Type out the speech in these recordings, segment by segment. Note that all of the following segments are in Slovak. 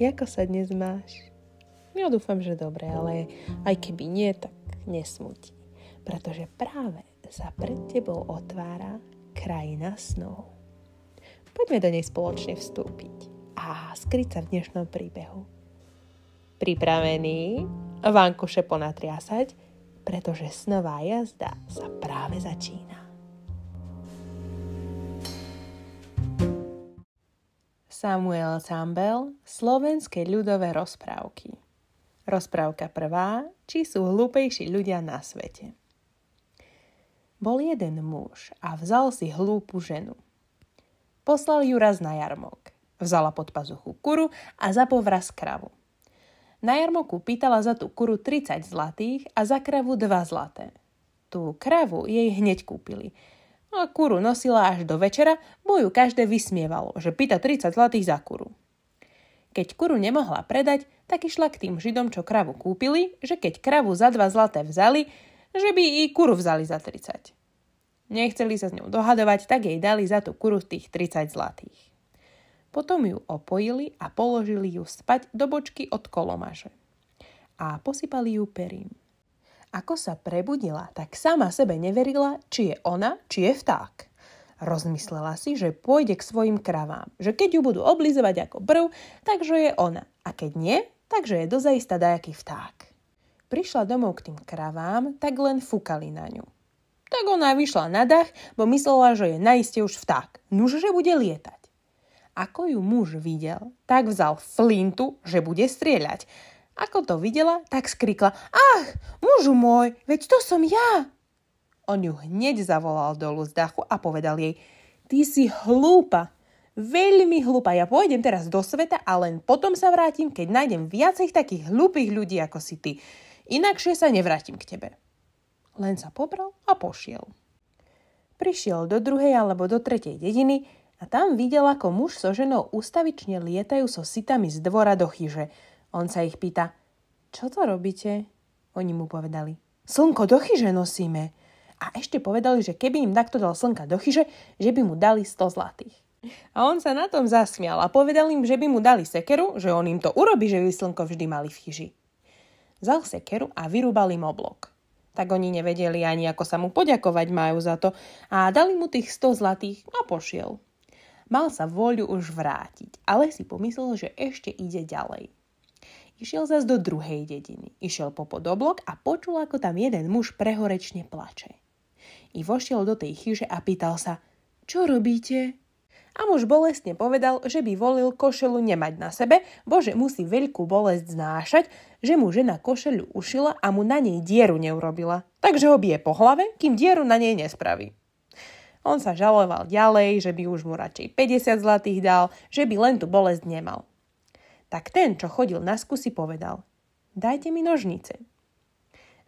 Jako sa dnes máš? Ja dúfam, že dobre, ale aj keby nie, tak nesmúti. Pretože práve sa pred tebou otvára krajina snov. Poďme do nej spoločne vstúpiť a skryť sa v dnešnom príbehu. Pripravený? Vankuše ponatriasať, pretože snová jazda sa práve začína. Samuel Campbell, slovenské ľudové rozprávky. Rozprávka prvá, či sú hlúpejší ľudia na svete. Bol jeden muž a vzal si hlúpu ženu. Poslal ju raz na jarmok. Vzala pod pazuchu kuru a za povraz kravu. Na jarmoku pýtala za tú kuru 30 zlatých a za kravu 2 zlaté. Tú kravu jej hneď kúpili. A kuru nosila až do večera, bo ju každé vysmievalo, že pýta 30 zlatých za kuru. Keď kuru nemohla predať, tak išla k tým Židom, čo kravu kúpili, že keď kravu za 2 zlaté vzali, že by i kuru vzali za 30. Nechceli sa s ňou dohadovať, tak jej dali za tú kuru tých 30 zlatých. Potom ju opojili a položili ju spať do bočky od kolomaže. A posypali ju perím. Ako sa prebudila, tak sama sebe neverila, či je ona, či je vták. Rozmyslela si, že pôjde k svojim kravám, že keď ju budú oblizovať ako brv, takže je ona. A keď nie, takže je dozajista dajaký vták. Prišla domov k tým kravám, tak len fúkali na ňu. Tak ona vyšla na dach, bo myslela, že je naiste už vták. Nuž, že bude lietať. Ako ju muž videl, tak vzal flintu, že bude strieľať. Ako to videla, tak skrikla: Ach, mužu môj, veď to som ja! On ju hneď zavolal dolu z dachu a povedal jej: Ty si hlúpa, veľmi hlúpa. Ja pôjdem teraz do sveta a len potom sa vrátim, keď nájdem viacej takých hlúpych ľudí ako si ty. Inakšie sa nevrátim k tebe. Len sa pobral a pošiel. Prišiel do druhej alebo do tretej dediny a tam videl, ako muž so ženou ustavične lietajú so sitami z dvora do chyže. On sa ich pýta: Čo to robíte? Oni mu povedali: Slnko do chyže nosíme. A ešte povedali, že keby im takto dal slnka do chyže, že by mu dali 100 zlatých. A on sa na tom zasmial a povedal im, že by mu dali sekeru, že on im to urobí, že by slnko vždy mali v chyži. Vzal sekeru a vyrúbal im oblok. Tak oni nevedeli ani, ako sa mu poďakovať majú za to a dali mu tých 100 zlatých a pošiel. Mal sa vôľu už vrátiť, ale si pomyslel, že ešte ide ďalej. Išiel zas do druhej dediny. Išiel popod oblok a počul, ako tam jeden muž prehorečne plače. I vošiel do tej chyže a pýtal sa: Čo robíte? A muž bolestne povedal, že by volil košelu nemať na sebe, bo že musí veľkú bolesť znášať, že mu žena košeľu ušila a mu na nej dieru neurobila. Takže ho bije po hlave, kým dieru na nej nespraví. On sa žaloval ďalej, že by už mu radšej 50 zlatých dal, že by len tú bolesť nemal. Tak ten, čo chodil na skúsi, povedal: Dajte mi nožnice.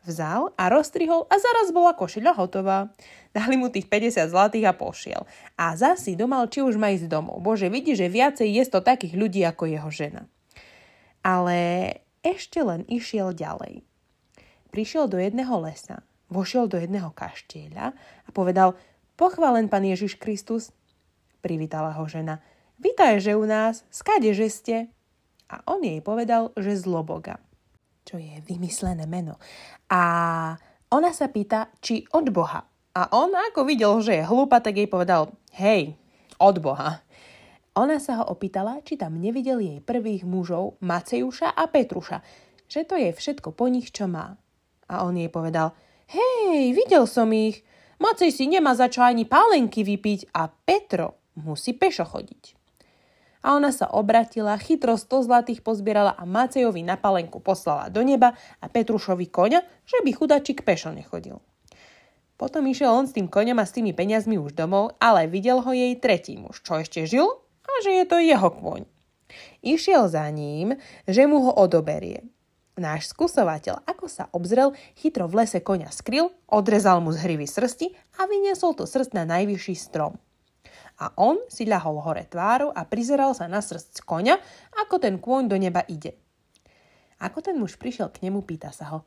Vzal a roztrihol a zaraz bola košeľa hotová. Dali mu tých 50 zlatých a pošiel. A zasi domal, či už má ísť domov. Bože, vidí, že viacej je to takých ľudí ako jeho žena. Ale ešte len išiel ďalej. Prišiel do jedného lesa, vošiel do jedného kaštieľa a povedal: Pochválen Pán Ježiš Kristus. Privítala ho žena: Vitaj, že u nás, skadeže ste? A on jej povedal, že z Loboga, čo je vymyslené meno. A ona sa pýta, či od Boha. A on, ako videl, že je hlúpa, tak jej povedal: Hej, od Boha. Ona sa ho opýtala, či tam nevidel jej prvých mužov, Macejuša a Petruša, že to je všetko po nich, čo má. A on jej povedal: Hej, videl som ich. Macej si nemá za čo ani pálenky vypiť a Petro musí pešo chodiť. A ona sa obratila, chytro 100 zlatých pozbierala a Macejovi na palenku poslala do neba a Petrušovi koňa, že by chudačík pešo nechodil. Potom išiel on s tým koňom a s tými peniazmi už domov, ale videl ho jej tretí muž, čo ešte žil a že je to jeho kôň. Išiel za ním, že mu ho odoberie. Náš skúsovateľ, ako sa obzrel, chytro v lese koňa skryl, odrezal mu z hrivy srsti a vyniesol to srst na najvyšší strom. A on si ľahol hore tvárou a prizeral sa na srst koňa, ako ten kôň do neba ide. Ako ten muž prišiel k nemu, pýta sa ho: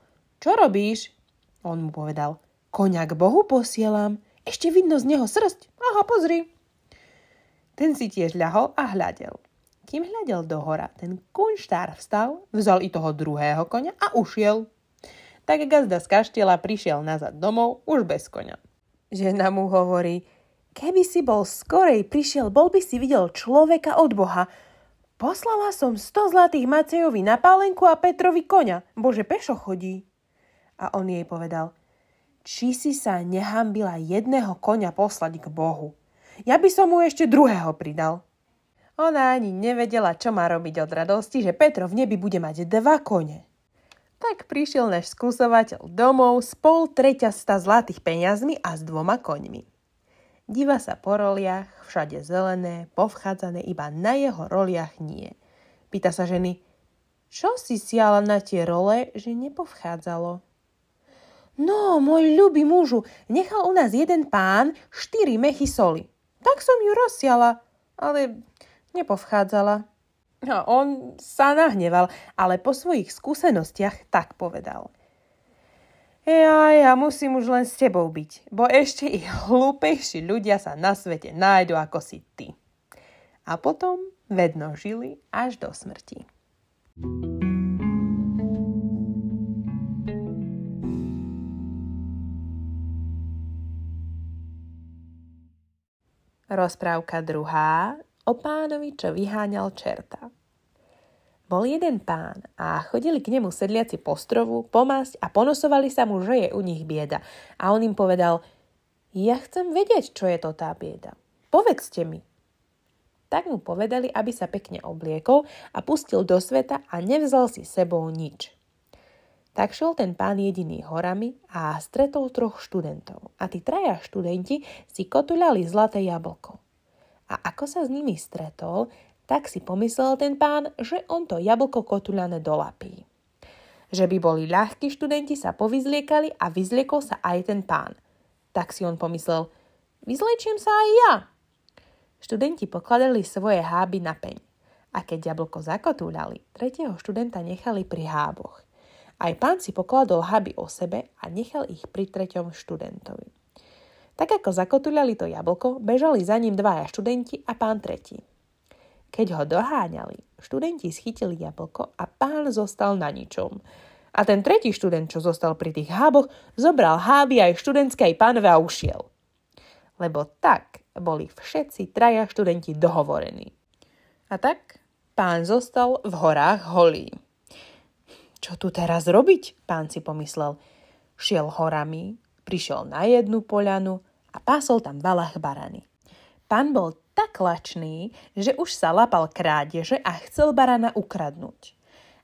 Čo robíš? On mu povedal: Koňa k Bohu posielam. Ešte vidno z neho srst. Aha, pozri. Ten si tiež ľahol a hľadel. Kým hľadel dohora, ten kunštár vstal, vzal i toho druhého koňa a ušiel. Tak gazda z kaštieľa prišiel nazad domov už bez koňa. Žena mu hovorí: keby si bol skorej prišiel, bol by si videl človeka od Boha. Poslala som 100 zlatých Macejovi na pálenku a Petrovi koňa. Bože, pešo chodí. A on jej povedal: či si sa nehambila jedného koňa poslať k Bohu? Ja by som mu ešte druhého pridal. Ona ani nevedela, čo má robiť od radosti, že Petro v nebi bude mať 2 kone. Tak prišiel náš skúsovateľ domov s 2/3 zlatých peňazmi a s 2 koňmi. Díva sa po roliach, všade zelené, povchádzané, iba na jeho roliach nie. Pýta sa ženy: čo si siala na tie role, že nepovchádzalo? No, môj ľubý mužu, nechal u nás jeden pán 4 mechy soli. Tak som ju rozsiala, ale nepovchádzala. A on sa nahneval, ale po svojich skúsenostiach tak povedal: ja musím už len s tebou byť, bo ešte i hlúpejší ľudia sa na svete nájdu ako si ty. A potom vedno žili až do smrti. Rozprávka 2. O pánovi, čo vyháňal čerta. Bol jeden pán a chodili k nemu sedliaci po strovu, pomásť a ponosovali sa mu, že je u nich bieda. A on im povedal: ja chcem vedieť, čo je to tá bieda. Povedzte mi. Tak mu povedali, aby sa pekne obliekol a pustil do sveta a nevzal si sebou nič. Tak šiel ten pán jediný horami a stretol 3 študentov. A tí 3 študenti si kotuľali zlaté jablko. A ako sa s nimi stretol, tak si pomyslel ten pán, že on to jablko kotuľané dolapí. Že by boli ľahkí študenti, sa povyzliekali a vyzliekol sa aj ten pán. Tak si on pomyslel: vyzliečiem sa aj ja. Študenti pokladali svoje háby na peň. A keď jablko zakotúľali, 3. študenta nechali pri háboch. Aj pán si pokladol háby o sebe a nechal ich pri 3. študentovi. Tak ako zakotúľali to jablko, bežali za ním 2 študenti a pán 3. Keď ho doháňali, študenti schytili jablko a pán zostal na ničom. A ten 3. študent, čo zostal pri tých háboch, zobral háby aj študentské aj pánové a ušiel. Lebo tak boli všetci 3 študenti dohovorení. A tak pán zostal v horách holý. Čo tu teraz robiť? Pán si pomyslel. Šiel horami, prišiel na jednu poľanu a pásol tam valach barany. Pán bol tak lačný, že už sa lapal krádeže a chcel barana ukradnúť.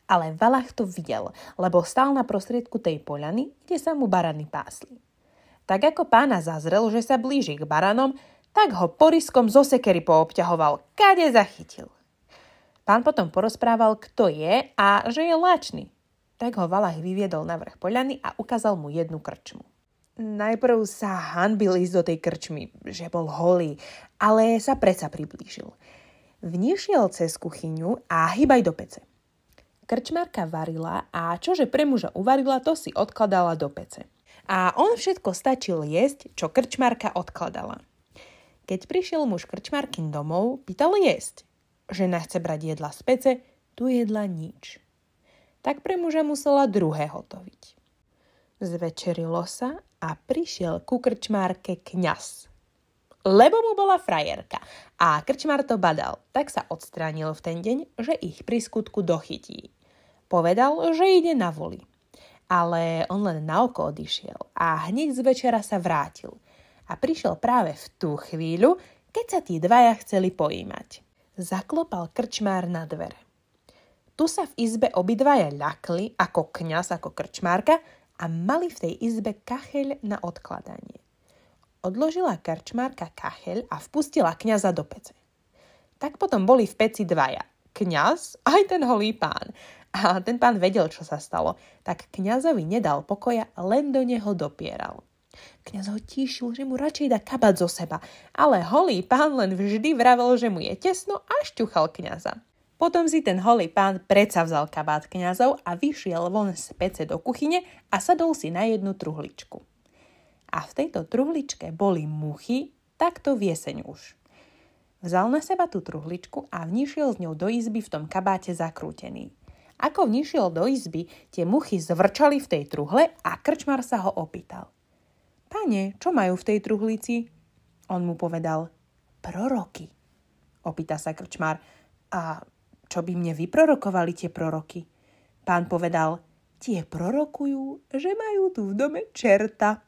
Ale valach to videl, lebo stál na prostriedku tej poľany, kde sa mu barany pásli. Tak ako pána zazrel, že sa blíži k baranom, tak ho poriskom zo sekery poobťahoval, kade zachytil. Pán potom porozprával, kto je a že je lačný. Tak ho valach vyviedol na vrch poľany a ukázal mu jednu krčmu. Najprv sa hanbil ísť do tej krčmy, že bol holý, ale sa predsa priblížil. Vnišiel cez kuchyňu a hýbaj do pece. Krčmárka varila a čože pre muža uvarila, to si odkladala do pece. A on všetko stačil jesť, čo krčmárka odkladala. Keď prišiel muž krčmárkin domov, pýtal jesť. Žena chce brať jedla z pece, tu jedla nič. Tak pre muža musela druhé hotoviť. Zvečerilo sa a prišiel ku krčmárke kňaz. Lebo mu bola frajerka a krčmár to badal, tak sa odstránil v ten deň, že ich pri skutku dochytí. Povedal, že ide na voli. Ale on len na oko odišiel a hneď z večera sa vrátil. A prišiel práve v tú chvíľu, keď sa tí 2 chceli pojímať. Zaklopal krčmár na dvere. Tu sa v izbe obidvaja ľakli, ako kňaz, ako krčmárka, a mali v tej izbe kacheľ na odkladanie. Odložila krčmárka kacheľ a vpustila kňaza do pece. Tak potom boli v peci 2, kňaz aj ten holý pán. A ten pán vedel, čo sa stalo, tak kňazovi nedal pokoja, len do neho dopieral. Kňaz ho tíšil, že mu radšej dá kabát zo seba, ale holý pán len vždy vravel, že mu je tesno a šťuchal kňaza. Potom si ten holý pán predsa vzal kabát kňazov a vyšiel von z pece do kuchyne a sadol si na jednu truhličku. A v tejto truhličke boli muchy, takto v jeseň už. Vzal na seba tú truhličku a vnišiel s ňou do izby v tom kabáte zakrútený. Ako vnišiel do izby, tie muchy zvrčali v tej truhle a krčmar sa ho opýtal. Pane, čo majú v tej truhlici? On mu povedal, proroky. Opýta sa krčmar, a čo by mne vyprorokovali tie proroky? Pán povedal, tie prorokujú, že majú tu v dome čerta.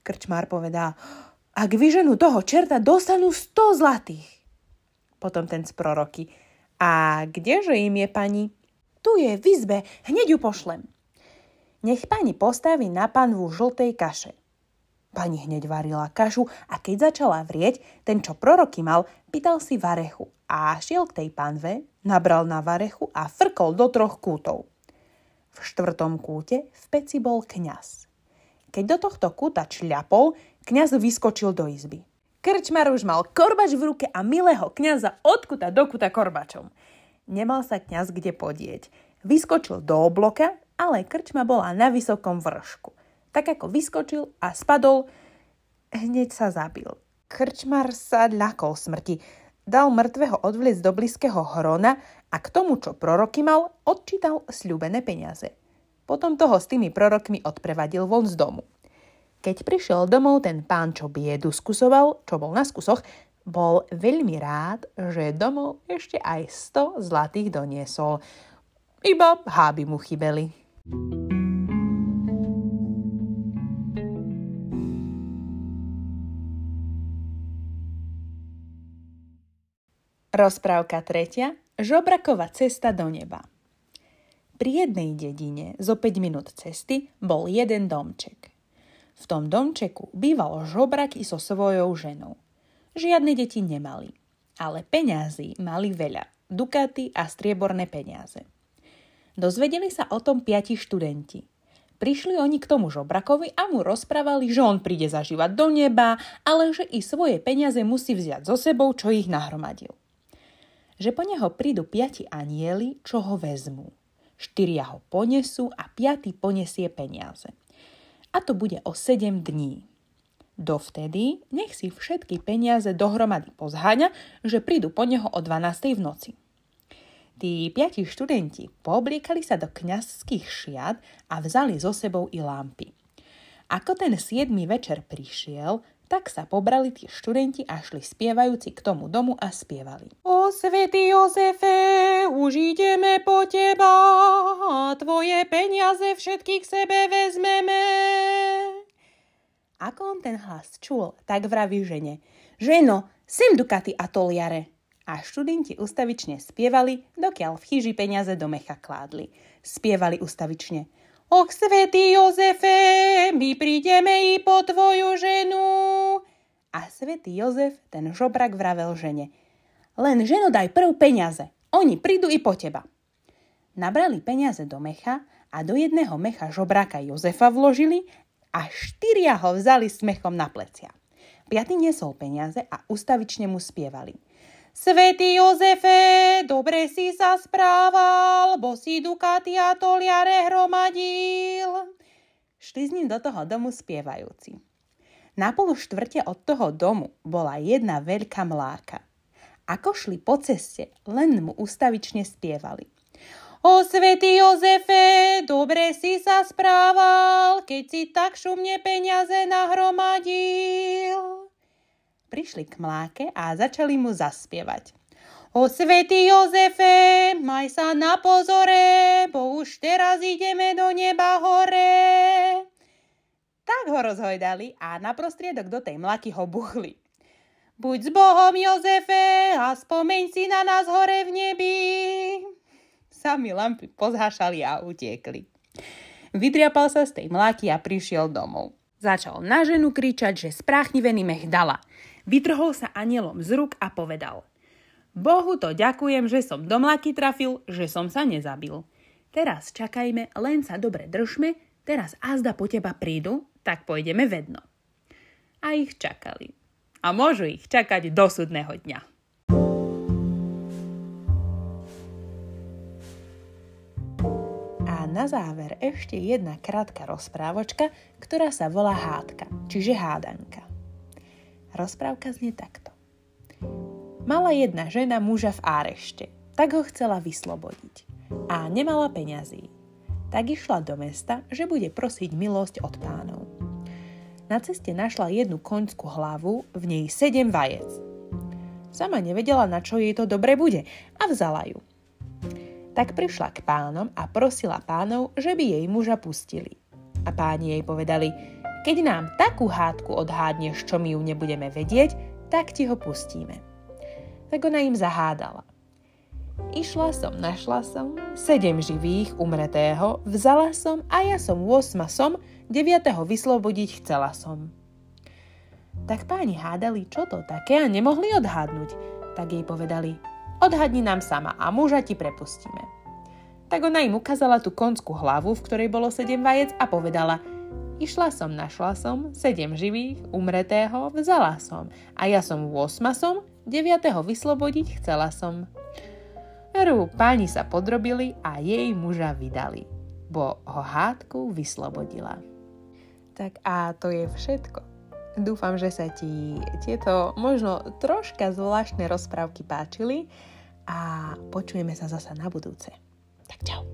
Krčmár povedal, ak vyženú toho čerta, dostanú 100 zlatých. Potom ten z proroky, a kdeže im je pani? Tu je v izbe, hneď ju pošlem. Nech pani postaví na panvu žltej kaše. Pani hneď varila kašu a keď začala vrieť, ten, čo proroky mal, pýtal si varechu a šiel k tej panve, nabral na varechu a frkol do 3 kútov. V 4. kúte v peci bol kňaz. Keď do tohto kúta čľapol, kňaz vyskočil do izby. Krčmar už mal korbač v ruke a milého kňaza od kuta do kuta korbačom. Nemal sa kňaz kde podieť. Vyskočil do obloka, ale krčma bola na vysokom vršku. Tak ako vyskočil a spadol, hneď sa zabil. Krčmar sa ľakol smrti. Dal mŕtvého odvliecť do blízkeho hrona a k tomu, čo proroky mal, odčítal sľúbené peniaze. Potom toho s tými prorokmi odprevadil von z domu. Keď prišiel domov ten pán, čo biedu skusoval, čo bol na skusoch, bol veľmi rád, že domov ešte aj 100 zlatých doniesol. Iba háby mu chybeli. Rozprávka 3. Žobrakova cesta do neba. Pri jednej dedine zo 5 minút cesty bol jeden domček. V tom domčeku býval žobrak i so svojou ženou. Žiadne deti nemali, ale peňazí mali veľa, dukaty a strieborné peniaze. Dozvedeli sa o tom 5 študenti. Prišli oni k tomu žobrakovi a mu rozprávali, že on príde zažívať do neba, ale že i svoje peniaze musí vziať so sebou, čo ich nahromadil. Že po neho prídu 5 anjeli, čo ho vezmú. 4 ho ponesú a 5 ponesie peniaze. A to bude o 7 dní. Dovtedy nech si všetky peniaze dohromady pozháňa, že prídu po neho o 12. v noci. Tí 5 študenti poobliekali sa do kňazských šiat a vzali so sebou i lampy. Ako ten 7. večer prišiel, tak sa pobrali tí študenti a šli spievajúci k tomu domu a spievali. O svätý Jozefe, už ideme po teba, a tvoje peniaze všetky k sebe vezmeme. Ako on ten hlas čul, tak vraví žene, ženo, sem dukaty a toliare. A študenti ustavične spievali, dokiaľ v chyži peniaze do mecha kládli. Spievali ustavične. Och, svätý Jozefe, my prídeme i po tvoju ženu. A svätý Jozef, ten žobrak, vravel žene. Len, ženo, daj prv peniaze. Oni prídu i po teba. Nabrali peniaze do mecha a do jedného mecha žobraka Jozefa vložili a 4 ho vzali smechom na plecia. 5 nesol peniaze a ustavične mu spievali. Svätý Jozefe, dobre si sa správal, bo si dukaty a toliare hromadil. Šli s ním do toho domu spievajúci. Na 3:30 od toho domu bola jedna veľká mláka. Ako šli po ceste, len mu ustavične spievali. O svätý Jozefe, dobre si sa správal, keď si tak šumne peniaze nahromadil. Prišli k mláke a začali mu zaspievať. O svätý Jozefe, maj sa na pozore, bo už teraz ideme do neba hore. Tak ho rozhojdali a na prostriedok do tej mlaky ho buchli. Buď s Bohom, Jozefe, a spomeň si na nás hore v nebi. Sami lampy pozhašali a utiekli. Vydriapal sa z tej mlaky a prišiel domov. Začal na ženu kričať, že spráchnivený mech dala. Vytrhol sa anjelom z rúk a povedal. Bohu to ďakujem, že som do mlaky trafil, že som sa nezabil. Teraz čakajme, len sa dobre držme, teraz azda po teba prídu, tak pôjdeme vedno. A ich čakali. A môžu ich čakať do súdneho dňa. A na záver ešte jedna krátka rozprávočka, ktorá sa volá hádka, čiže hádanka. Rozprávka znie takto. Mala jedna žena muža v árešte, tak ho chcela vyslobodiť. A nemala peňazí. Tak išla do mesta, že bude prosiť milosť od pánov. Na ceste našla jednu koňskú hlavu, v nej 7 vajec. Sama nevedela, na čo jej to dobre bude a vzala ju. Tak prišla k pánom a prosila pánov, že by jej muža pustili. A páni jej povedali: keď nám takú hádku odhádneš, čo my ju nebudeme vedieť, tak ti ho pustíme. Tak ona im zahádala: išla som, našla som 7 živých, umretého, vzala som a ja som 8 som, 9 vyslobodiť chcela som. Tak páni hádali, čo to také, a nemohli odhádnuť. Tak jej povedali: odhadni nám sama a muža ti prepustíme. Tak ona im ukázala tú konskú hlavu, v ktorej bolo 7 vajec, a povedala: išla som, našla som 7 živých, umretého, vzala som a ja som 8 som, 9 vyslobodiť chcela som. Veru, páni sa podrobili a jej muža vydali, bo ho hádku vyslobodila. Tak a to je všetko. Dúfam, že sa ti tieto možno troška zvláštne rozprávky páčili a počujeme sa zasa na budúce. Tak čau.